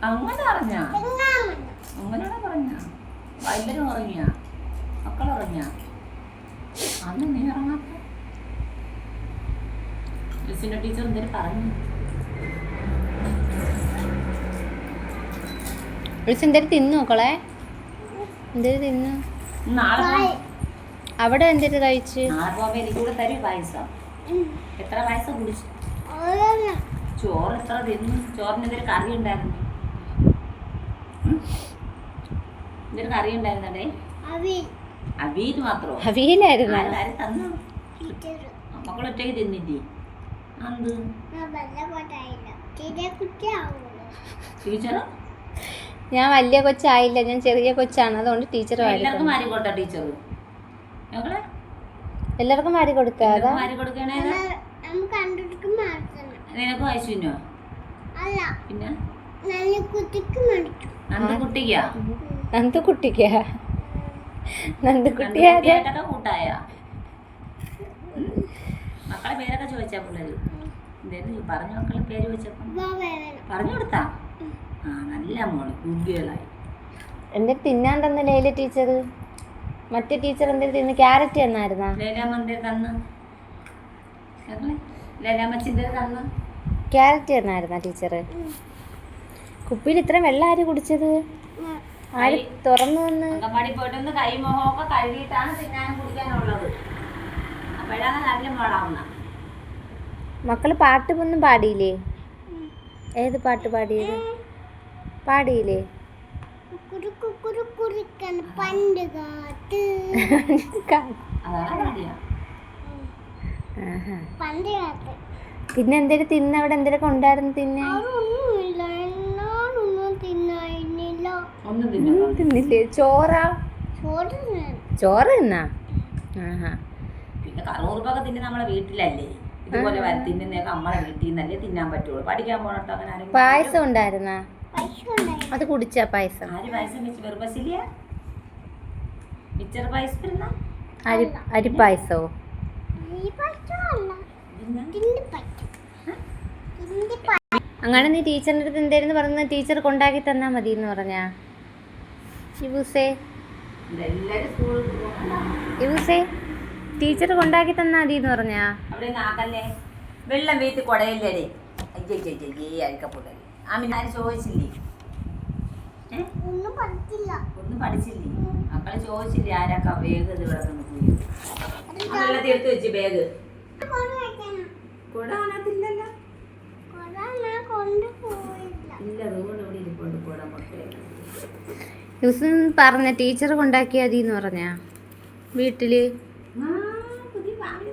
അങ്ങനെ പറഞ്ഞ അങ്ങനെയാണോ പറഞ്ഞ? എല്ലാവരും ഉറങ്ങിയ മക്കളുറങ്ങിയ അന്ന് നീ ഇറങ്ങാത്ത ലിസിന്റെ ടീച്ചർ എന്തേലും പറഞ്ഞു? എന്തേലും തിന്നു നോക്കളെ? എന്തേലും തിന്നു? നാളെ അവിടെ എന്തേലും കഴിച്ച്? നാളെ പോകുമ്പോ എനിക്കൂടെ തരും പായസം. എത്ര പായസം കുടിച്ചു? ചോറ് എത്ര തിന്നു? ചോറിന് എന്തൊരു കറി ഉണ്ടായിരുന്നു? എന്തൊരു കറി ഉണ്ടായിരുന്നേ? അവിയൽ മാത്രമോ? അവിയലായിരുന്നു. ആരും തന്നു? മക്കളൊറ്റയ്ക്ക് തിന്നില്ലേ? എന്ത് ടീച്ചറ്? ഞാൻ വലിയ കൊച്ചായില്ല, ഞാൻ ചെറിയ കൊച്ചാണ്, അതുകൊണ്ട് ടീച്ചർ എല്ലാവർക്കും മാറി കൊടുത്ത ടീച്ചർ എല്ലാവർക്കും മാറി കൊടുക്കാതെ മാറി കൊടുക്കണേ. നിനക്ക് വയസ്സിനോ? പിന്നെ നന്ദുകുട്ടിക്കാ? നന്ദുകുട്ടിയായിട്ടൊക്കെ കൂട്ടായ മക്കളെ പേരൊക്കെ ചോദിച്ചാ പിള്ളേര് എന്തായിരുന്നു പറഞ്ഞു? മക്കളെ പേര് ചോദിച്ചപ്പോ പറഞ്ഞു കൊടുത്താ? ആ നല്ല മോള് കുട്ടികളായി. എന്തൊരു തിന്നാൻ തന്ന ലൈല ടീച്ചർ? മറ്റേ ടീച്ചർ എന്തെങ്കിലും തിന്ന് ക്യാരറ്റ് തന്നായിരുന്നാ? ലൈലാമ്മ തന്ന് ലൈലാമ്മച്ചിന്റെ തന്ന് ക്യാരറ്റ് തന്നായിരുന്നാ ടീച്ചർ? കുപ്പിയിൽ ഇത്ര വെള്ളം ആര് കുടിച്ചത്? ആര് തുറന്നു വന്ന്? അങ്കൻവാടി പോയിട്ടൊന്ന് കൈ മുഖമൊക്കെ കഴുകിയിട്ടാണ് തിന്നാനും കുടിക്കാനുള്ളത്. അപ്പോഴാണ് നല്ല മോളാവുന്ന. മക്കള് പാട്ട് ഒന്നും പാടിയില്ലേ? ഏത് പാട്ട് പാടിയത്? പാടിയില്ലേ? പിന്നെ എന്തേലും തിന്ന? അവിടെ എന്തേലും ഉണ്ടായിരുന്നു തിന്നെ? തിന്നില്ലേ? ചോറാ? ചോറ് തിന്നാ? പിന്നെ കറുമുറുപ്പൊക്കെ തിന്നെ നമ്മളെ വീട്ടിലല്ലേ. ഇതുപോലെ തിന്നുന്നൊക്കെ നമ്മളെ വീട്ടിൽ നിന്നല്ലേ തിന്നാൻ പറ്റുള്ളൂ. പഠിക്കാൻ പോണട്ടോ അങ്ങനെ. പായസം ഉണ്ടായിരുന്നാ? അത് കുടിച്ചാ പായസം? ആര് പായസം വെച്ച്? വെറുപ്പശിലിയ മിച്ചർ പായസം? അരിപ്പായസോ? അങ്ങനെ നീ ടീച്ചറിൻ്റെ അടുത്ത് എന്തായിരുന്നു പറഞ്ഞത്? ടീച്ചർ കൊണ്ടാക്കി തന്നാ മതി എന്ന് പറഞ്ഞാ? ടീച്ചർ കൊണ്ടാക്കി തന്നാ മതി എന്ന് പറഞ്ഞാ? വെള്ളം വീട്ടിൽ കുടയില്ലേ? അഴിക്കപ്പെട്ടത് ആമിനാര് ചോദിച്ചില്ലേ? ഒന്നും പഠിച്ചില്ലേ? മക്കളെ ചോദിച്ചില്ലേ ആരാക്കാ ബാഗ് ഇത് ഇവിടെ നിന്ന് പോയി? വെള്ളത്തിൽ എടുത്ത് വെച്ച് ബാഗ് കുട അതിനകത്തില്ലല്ലോ. ഇല്ല, അതുകൊണ്ട് ഇവിടെ ഇരിപ്പുണ്ട് കുട. പറഞ്ഞ ടീച്ചർ കൊണ്ടാക്കിയാ മതി എന്ന് പറഞ്ഞാ വീട്ടില്? പുതിയ ഫാമിലി